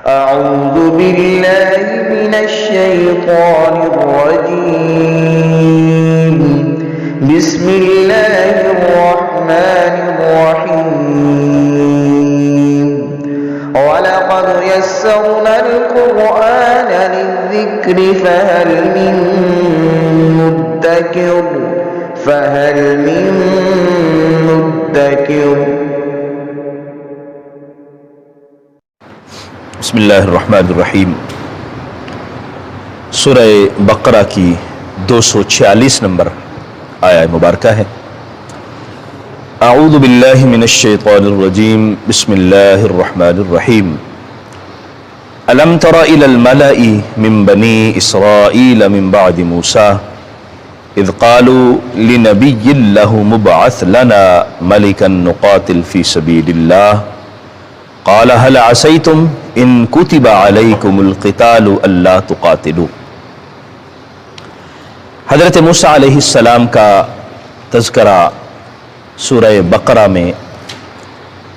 أعوذ بالله من الشيطان الرجيم. بسم الله الرحمن الرحيم. ولقد يسرنا القرآن للذكر فهل من مدكر. بسم اللہ الرحمن الرحیم. سورہ بقرہ کی 246 نمبر آیہ مبارکہ ہے. اعوذ باللہ من الشیطان الرجیم. بسم اللہ الرحمن الرحیم. الم تر الی الملأ من بنی اسرائیل من بعد موسیٰ اذ قالوا لنبی لہ مبعث لنا ملکا نقاتل فی سبیل اللہ قال هل عسیتم ان کتب علیکم القتال الا تقاتلوا. حضرت موسیٰ علیہ السلام کا تذکرہ سورہ بقرہ میں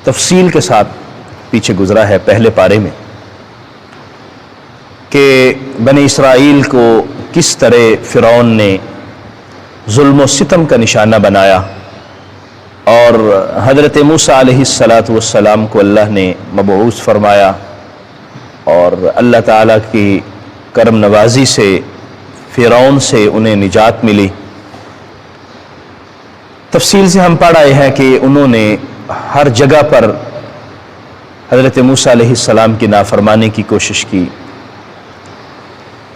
تفصیل کے ساتھ پیچھے گزرا ہے پہلے پارے میں کہ بنی اسرائیل کو کس طرح فرعون نے ظلم و ستم کا نشانہ بنایا اور حضرت موسیٰ علیہ السلام کو اللہ نے مبعوث فرمایا اور اللہ تعالیٰ کی کرم نوازی سے فرعون سے انہیں نجات ملی. تفصیل سے ہم پڑھ آئے ہیں کہ انہوں نے ہر جگہ پر حضرت موسیٰ علیہ السلام کی نافرمانی کی کوشش کی.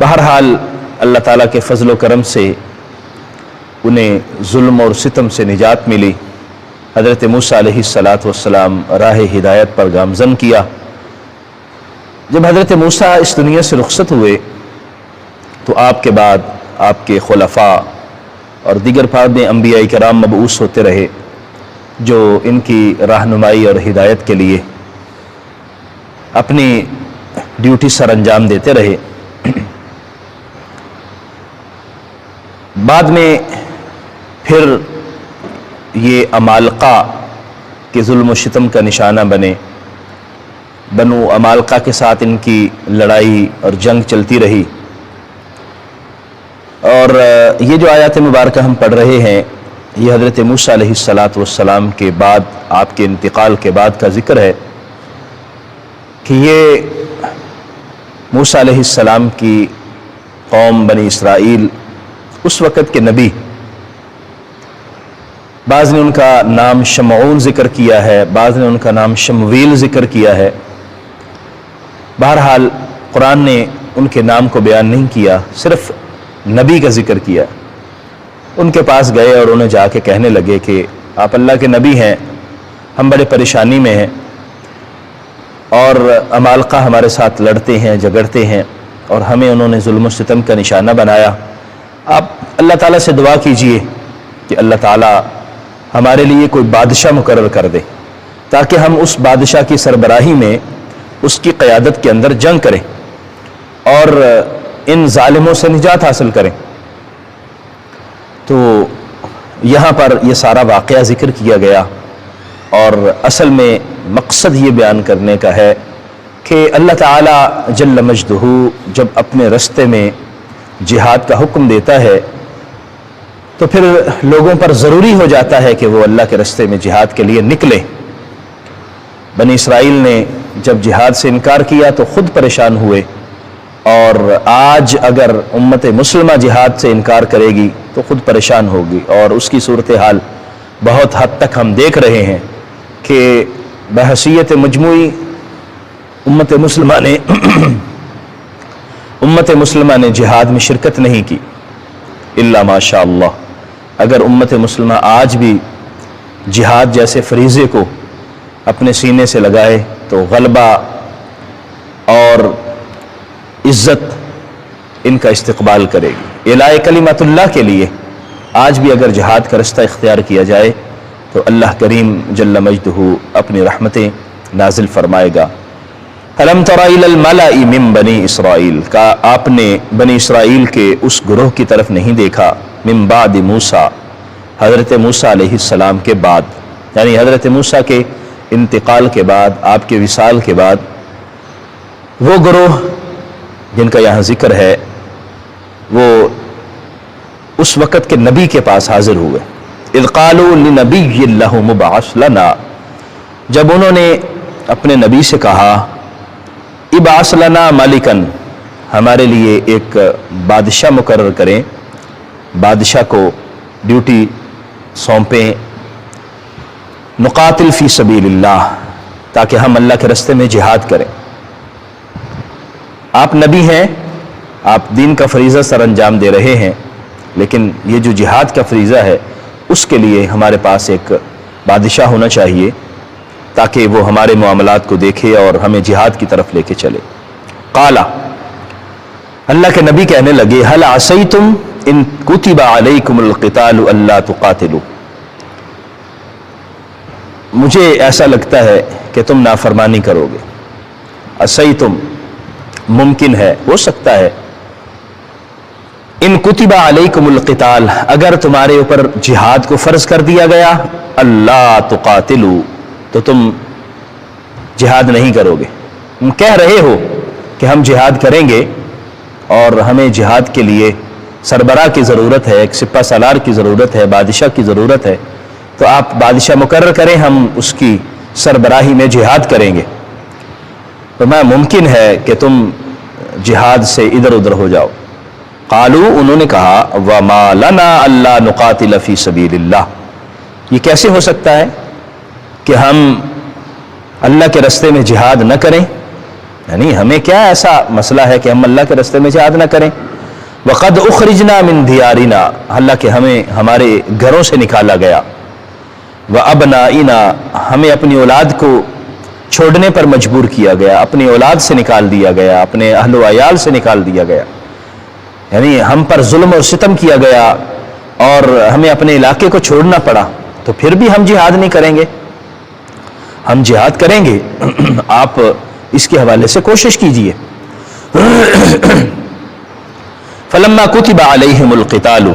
بہرحال اللہ تعالیٰ کے فضل و کرم سے انہیں ظلم اور ستم سے نجات ملی. حضرت موسیٰ علیہ السلام راہ ہدایت پر گامزن کیا. جب حضرت موسیٰ اس دنیا سے رخصت ہوئے تو آپ کے بعد آپ کے خلفاء اور دیگر بعد میں انبیاء کرام مبعوث ہوتے رہے جو ان کی رہنمائی اور ہدایت کے لیے اپنی ڈیوٹی سر انجام دیتے رہے. بعد میں پھر یہ عمالقہ کے ظلم و ستم کا نشانہ بنے. بنو عمالقہ کے ساتھ ان کی لڑائی اور جنگ چلتی رہی اور یہ جو آیات مبارکہ ہم پڑھ رہے ہیں یہ حضرت موسیٰ علیہ السلام کے بعد آپ کے انتقال کے بعد کا ذکر ہے کہ یہ موسیٰ علیہ السلام کی قوم بنی اسرائیل اس وقت کے نبی، بعض نے ان کا نام شمعون ذکر کیا ہے، بعض نے ان کا نام شمویل ذکر کیا ہے. بہرحال قرآن نے ان کے نام کو بیان نہیں کیا، صرف نبی کا ذکر کیا. ان کے پاس گئے اور انہیں جا کے کہنے لگے کہ آپ اللہ کے نبی ہیں، ہم بڑے پریشانی میں ہیں اور عمالقہ ہمارے ساتھ لڑتے ہیں جھگڑتے ہیں اور ہمیں انہوں نے ظلم و ستم کا نشانہ بنایا. آپ اللہ تعالیٰ سے دعا کیجئے کہ اللہ تعالیٰ ہمارے لیے کوئی بادشاہ مقرر کر دے تاکہ ہم اس بادشاہ کی سربراہی میں اس کی قیادت کے اندر جنگ کریں اور ان ظالموں سے نجات حاصل کریں. تو یہاں پر یہ سارا واقعہ ذکر کیا گیا اور اصل میں مقصد یہ بیان کرنے کا ہے کہ اللہ تعالیٰ جل مجدہ جب اپنے رستے میں جہاد کا حکم دیتا ہے تو پھر لوگوں پر ضروری ہو جاتا ہے کہ وہ اللہ کے رستے میں جہاد کے لیے نکلے. بنی اسرائیل نے جب جہاد سے انکار کیا تو خود پریشان ہوئے اور آج اگر امت مسلمہ جہاد سے انکار کرے گی تو خود پریشان ہوگی اور اس کی صورتحال بہت حد تک ہم دیکھ رہے ہیں کہ بحیثیت مجموعی امت مسلمہ نے جہاد میں شرکت نہیں کی الا ماشاء اللہ. اگر امت مسلمہ آج بھی جہاد جیسے فریضے کو اپنے سینے سے لگائے تو غلبہ اور عزت ان کا استقبال کرے گی. اعلاء کلمت اللہ کے لیے آج بھی اگر جہاد کا رستہ اختیار کیا جائے تو اللہ کریم جل مجدہ اپنی رحمتیں نازل فرمائے گا. الم تر الی الملأ من بنی اسرائیل کا آپ نے بنی اسرائیل کے اس گروہ کی طرف نہیں دیکھا من بعد موسیٰ حضرت موسیٰ علیہ السلام کے بعد، یعنی حضرت موسیٰ کے انتقال کے بعد، آپ کے وصال کے بعد وہ گروہ جن کا یہاں ذکر ہے وہ اس وقت کے نبی کے پاس حاضر ہوئے. اذ قالوا لنبی لہ مبعث لنا، جب انہوں نے اپنے نبی سے کہا ابعث لنا مالکن، ہمارے لیے ایک بادشاہ مقرر کریں، بادشاہ کو ڈیوٹی سونپیں، نقاتل فی سبیل اللہ، تاکہ ہم اللہ کے راستے میں جہاد کریں. آپ نبی ہیں، آپ دین کا فریضہ سر انجام دے رہے ہیں، لیکن یہ جو جہاد کا فریضہ ہے اس کے لیے ہمارے پاس ایک بادشاہ ہونا چاہیے تاکہ وہ ہمارے معاملات کو دیکھے اور ہمیں جہاد کی طرف لے کے چلے. قالا، اللہ کے نبی کہنے لگے هل عصیتم ان کتب علیکم القتال الا تقاتلوا، مجھے ایسا لگتا ہے کہ تم نافرمانی کرو گے. عصیتم ممکن ہے، ہو سکتا ہے، ان کتب علیکم القتال، اگر تمہارے اوپر جہاد کو فرض کر دیا گیا، اللہ تقاتلوا، تو تم جہاد نہیں کرو گے. تم کہہ رہے ہو کہ ہم جہاد کریں گے اور ہمیں جہاد کے لیے سربراہ کی ضرورت ہے، ایک سپہ سالار کی ضرورت ہے، بادشاہ کی ضرورت ہے، تو آپ بادشاہ مقرر کریں، ہم اس کی سربراہی میں جہاد کریں گے. تو میں ممکن ہے کہ تم جہاد سے ادھر ادھر ہو جاؤ. قالوا، انہوں نے کہا وما لنا الا نقاتل فی سبیل اللہ، یہ کیسے ہو سکتا ہے کہ ہم اللہ کے راستے میں جہاد نہ کریں؟ یعنی ہمیں کیا ایسا مسئلہ ہے کہ ہم اللہ کے راستے میں جہاد نہ کریں؟ وقد اخرجنا من دیارنا، حالانکہ ہمیں ہمارے گھروں سے نکالا گیا، وابنائنا، ہمیں اپنی اولاد کو چھوڑنے پر مجبور کیا گیا، اپنی اولاد سے نکال دیا گیا، اپنے اہل و عیال سے نکال دیا گیا، یعنی ہم پر ظلم اور ستم کیا گیا اور ہمیں اپنے علاقے کو چھوڑنا پڑا، تو پھر بھی ہم جہاد نہیں کریں گے؟ ہم جہاد کریں گے، آپ اس کے حوالے سے کوشش کیجئے. فلما کتب علیہم القتال،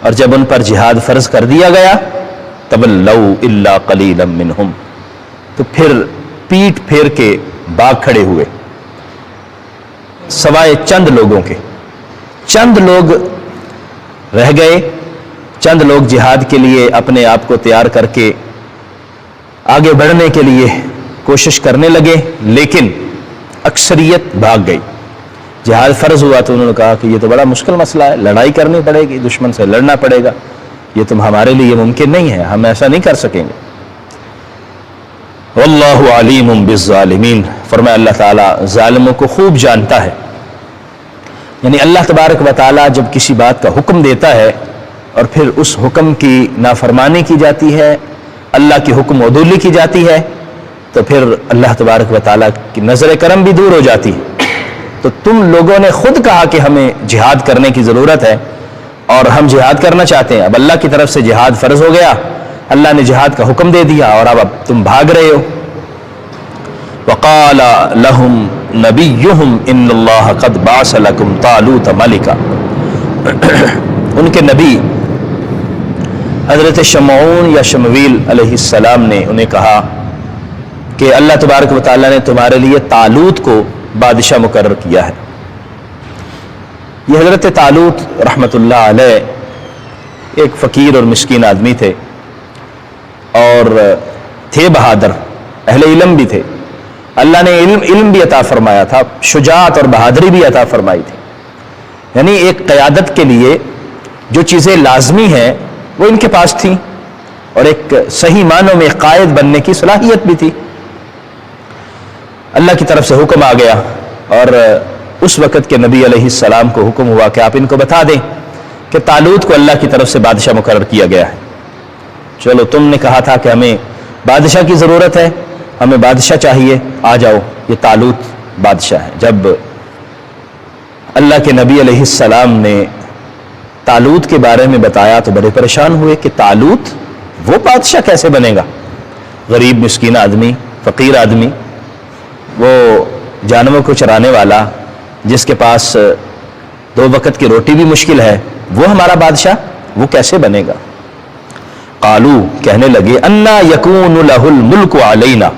اور جب ان پر جہاد فرض کر دیا گیا، تولوا الا قلیلا منہم، تو پھر پیٹ پھیر کے بھاگ کھڑے ہوئے، سوائے چند لوگوں کے. چند لوگ رہ گئے، چند لوگ جہاد کے لیے اپنے آپ کو تیار کر کے آگے بڑھنے کے لیے کوشش کرنے لگے، لیکن اکثریت بھاگ گئی. جہاد فرض ہوا تو انہوں نے کہا کہ یہ تو بڑا مشکل مسئلہ ہے، لڑائی کرنی پڑے گی، دشمن سے لڑنا پڑے گا، یہ تم ہمارے لیے ممکن نہیں ہے، ہم ایسا نہیں کر سکیں گے. واللہ علیم بالظالمین، فرمایا اللہ تعالیٰ ظالموں کو خوب جانتا ہے. یعنی اللہ تبارک و تعالیٰ جب کسی بات کا حکم دیتا ہے اور پھر اس حکم کی نافرمانی کی جاتی ہے، اللہ کی حکم عدولی کی جاتی ہے، تو پھر اللہ تبارک و تعالیٰ کی نظر کرم بھی دور ہو جاتی ہے. تو تم لوگوں نے خود کہا کہ ہمیں جہاد کرنے کی ضرورت ہے اور ہم جہاد کرنا چاہتے ہیں، اب اللہ کی طرف سے جہاد فرض ہو گیا، اللہ نے جہاد کا حکم دے دیا اور اب تم بھاگ رہے ہو. وقال لهم نبیہم ان اللہ قد بعث لکم طالوت ملکا، ان کے نبی حضرت شمعون یا شمویل علیہ السلام نے انہیں کہا کہ اللہ تبارک و تعالیٰ نے تمہارے لیے طالوت کو بادشاہ مقرر کیا ہے. یہ حضرت طالوت رحمۃ اللہ علیہ ایک فقیر اور مسکین آدمی تھے اور تھے بہادر، اہل علم بھی تھے. اللہ نے علم بھی عطا فرمایا تھا، شجاعت اور بہادری بھی عطا فرمائی تھی. یعنی ایک قیادت کے لیے جو چیزیں لازمی ہیں وہ ان کے پاس تھیں، اور ایک صحیح معنوں میں قائد بننے کی صلاحیت بھی تھی. اللہ کی طرف سے حکم آ گیا اور اس وقت کے نبی علیہ السلام کو حکم ہوا کہ آپ ان کو بتا دیں کہ طالوت کو اللہ کی طرف سے بادشاہ مقرر کیا گیا ہے. چلو تم نے کہا تھا کہ ہمیں بادشاہ کی ضرورت ہے، ہمیں بادشاہ چاہیے، آ جاؤ، یہ طالوت بادشاہ ہے. جب اللہ کے نبی علیہ السلام نے طالوت کے بارے میں بتایا تو بڑے پریشان ہوئے کہ طالوت وہ بادشاہ کیسے بنے گا؟ غریب مسکین آدمی، فقیر آدمی، وہ جانوروں کو چرانے والا، جس کے پاس 2 وقت کی روٹی بھی مشکل ہے، وہ ہمارا بادشاہ، وہ کیسے بنے گا؟ قالو، کہنے لگے انا یکون لہ الملک علینا،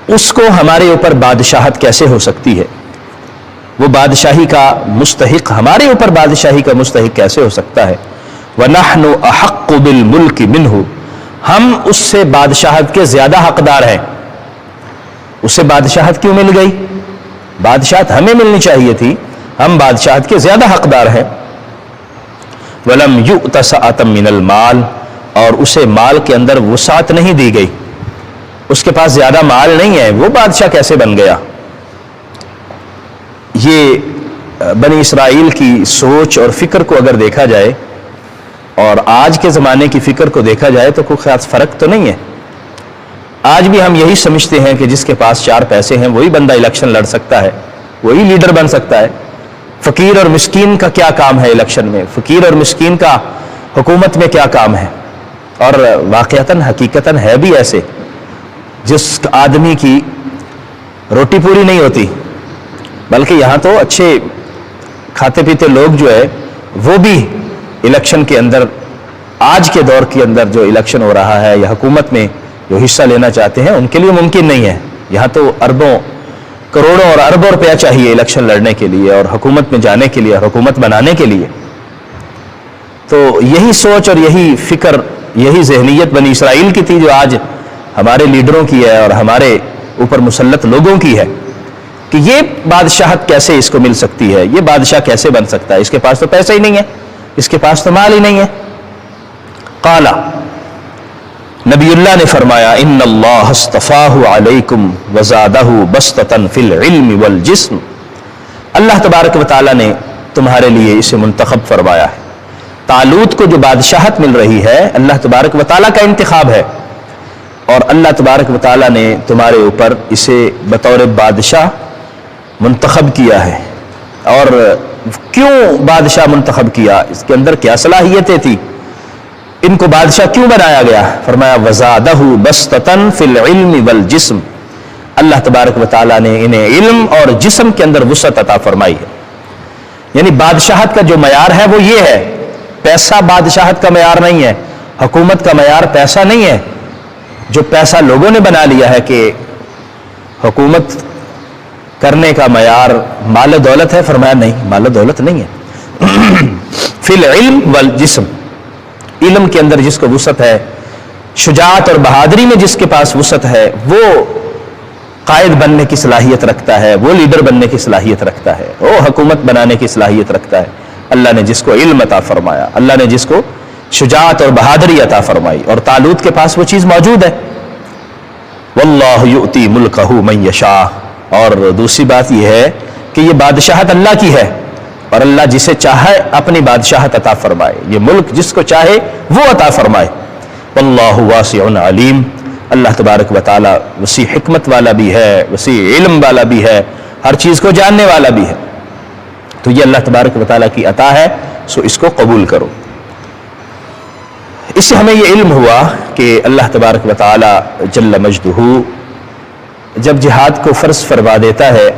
اس کو ہمارے اوپر بادشاہت کیسے ہو سکتی ہے؟ وہ بادشاہی کا مستحق ہمارے اوپر بادشاہی کا مستحق کیسے ہو سکتا ہے؟ وَنَحْنُ أَحَقُّ بِالْمُلْكِ مِنْهُ، ہم اس سے بادشاہت کے زیادہ حقدار ہیں۔ اسے بادشاہت کیوں مل گئی؟ بادشاہت ہمیں ملنی چاہیے تھی، ہم بادشاہت کے زیادہ حقدار ہیں۔ وَلَمْ يُؤْتَ سَعَةً مِّنَ الْمَالِ، اور اسے مال کے اندر وسعت نہیں دی گئی، اس کے پاس زیادہ مال نہیں ہے، وہ بادشاہ کیسے بن گیا؟ یہ بنی اسرائیل کی سوچ اور فکر کو اگر دیکھا جائے اور آج کے زمانے کی فکر کو دیکھا جائے تو کوئی خاص فرق تو نہیں ہے۔ آج بھی ہم یہی سمجھتے ہیں کہ جس کے پاس 4 پیسے ہیں وہی بندہ الیکشن لڑ سکتا ہے، وہی لیڈر بن سکتا ہے۔ فقیر اور مسکین کا کیا کام ہے الیکشن میں؟ فقیر اور مسکین کا حکومت میں کیا کام ہے؟ اور واقعتاً حقیقتاً ہے بھی ایسے، جس آدمی کی روٹی پوری نہیں ہوتی، بلکہ یہاں تو اچھے کھاتے پیتے لوگ جو ہے وہ بھی الیکشن کے اندر، آج کے دور کے اندر جو الیکشن ہو رہا ہے یا حکومت میں جو حصہ لینا چاہتے ہیں ان کے لیے ممکن نہیں ہے۔ یہاں تو اربوں کروڑوں اور اربوں روپیہ چاہیے الیکشن لڑنے کے لیے اور حکومت میں جانے کے لیے، حکومت بنانے کے لیے۔ تو یہی سوچ اور یہی فکر، یہی ذہنیت بنی اسرائیل کی تھی جو آج ہمارے لیڈروں کی ہے اور ہمارے اوپر مسلط لوگوں کی ہے، کہ یہ بادشاہت کیسے اس کو مل سکتی ہے، یہ بادشاہ کیسے بن سکتا ہے، اس کے پاس تو پیسہ ہی نہیں ہے، اس کے پاس تو مال ہی نہیں ہے۔ قال، نبی اللہ نے فرمایا، ان اللہ اصطفاہ علیکم وزادہ بسطۃ فی العلم والجسم، اللہ تبارک و تعالیٰ نے تمہارے لیے اسے منتخب فرمایا ہے۔ طالوت کو جو بادشاہت مل رہی ہے اللہ تبارک و تعالیٰ کا انتخاب ہے، اور اللہ تبارک و تعالیٰ نے تمہارے اوپر اسے بطور بادشاہ منتخب کیا ہے۔ اور کیوں بادشاہ منتخب کیا؟ اس کے اندر کیا صلاحیتیں تھی؟ ان کو بادشاہ کیوں بنایا گیا؟ فرمایا وزادہ بسطۃ فی العلم والجسم، اللہ تبارک و تعالیٰ نے انہیں علم اور جسم کے اندر وسعت عطا فرمائی ہے۔ یعنی بادشاہت کا جو معیار ہے وہ یہ ہے، پیسہ بادشاہت کا معیار نہیں ہے، حکومت کا معیار پیسہ نہیں ہے۔ جو پیسہ لوگوں نے بنا لیا ہے کہ حکومت کرنے کا معیار مال و دولت ہے، فرمایا نہیں، مال و دولت نہیں ہے۔ فی العلم والجسم، علم کے اندر جس کو وسعت ہے، شجاعت اور بہادری میں جس کے پاس وسعت ہے، وہ قائد بننے کی صلاحیت رکھتا ہے، وہ لیڈر بننے کی صلاحیت رکھتا ہے، وہ حکومت بنانے کی صلاحیت رکھتا ہے۔ اللہ نے جس کو علم عطا فرمایا، اللہ نے جس کو شجاعت اور بہادری عطا فرمائی، اور طالوت کے پاس وہ چیز موجود ہے۔ واللہ یؤتی ملکہ من یشاء، اور دوسری بات یہ ہے کہ یہ بادشاہت اللہ کی ہے، اور اللہ جسے چاہے اپنی بادشاہت عطا فرمائے، یہ ملک جس کو چاہے وہ عطا فرمائے۔ واللہ واسع علیم، اللہ تبارک و تعالی وسیع حکمت والا بھی ہے، وسیع علم والا بھی ہے، ہر چیز کو جاننے والا بھی ہے۔ تو یہ اللہ تبارک و تعالی کی عطا ہے، سو اس کو قبول کرو۔ اس سے ہمیں یہ علم ہوا کہ اللہ تبارک و تعالی جل مجدہ جب جہاد کو فرض فرما دیتا ہے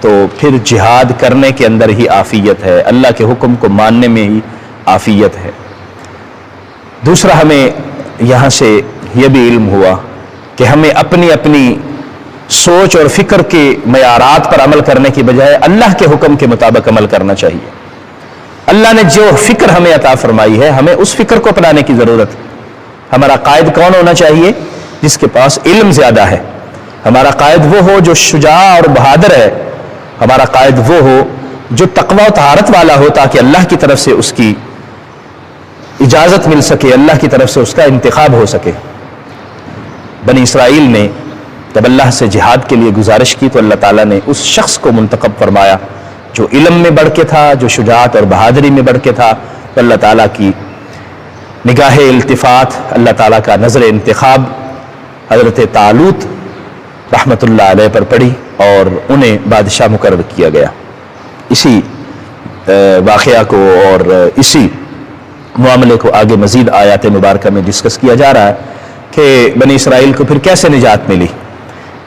تو پھر جہاد کرنے کے اندر ہی عافیت ہے، اللہ کے حکم کو ماننے میں ہی عافیت ہے۔ دوسرا ہمیں یہاں سے یہ بھی علم ہوا کہ ہمیں اپنی اپنی سوچ اور فکر کے معیارات پر عمل کرنے کی بجائے اللہ کے حکم کے مطابق عمل کرنا چاہیے۔ اللہ نے جو فکر ہمیں عطا فرمائی ہے ہمیں اس فکر کو اپنانے کی ضرورت ہے۔ ہمارا قائد کون ہونا چاہیے؟ جس کے پاس علم زیادہ ہے۔ ہمارا قائد وہ ہو جو شجاع اور بہادر ہے۔ ہمارا قائد وہ ہو جو تقوی و طہارت والا ہو، تاکہ اللہ کی طرف سے اس کی اجازت مل سکے، اللہ کی طرف سے اس کا انتخاب ہو سکے۔ بنی اسرائیل نے جب اللہ سے جہاد کے لیے گزارش کی تو اللہ تعالیٰ نے اس شخص کو منتخب فرمایا جو علم میں بڑھ کے تھا، جو شجاعت اور بہادری میں بڑھ کے تھا۔ تو اللہ تعالیٰ کی نگاہ التفات، اللہ تعالیٰ کا نظر انتخاب حضرت طالوت رحمۃ اللہ علیہ پر پڑی اور انہیں بادشاہ مقرر کیا گیا۔ اسی واقعہ کو اور اسی معاملے کو آگے مزید آیات مبارکہ میں ڈسکس کیا جا رہا ہے کہ بنی اسرائیل کو پھر کیسے نجات ملی۔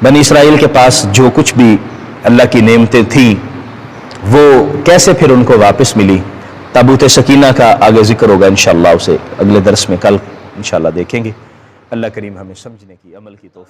بنی اسرائیل کے پاس جو کچھ بھی اللہ کی نعمتیں تھیں وہ کیسے پھر ان کو واپس ملی۔ تابوت سکینہ کا آگے ذکر ہوگا انشاءاللہ، اسے اگلے درس میں کل انشاءاللہ دیکھیں گے۔ اللہ کریم ہمیں سمجھنے کی، عمل کی توفیق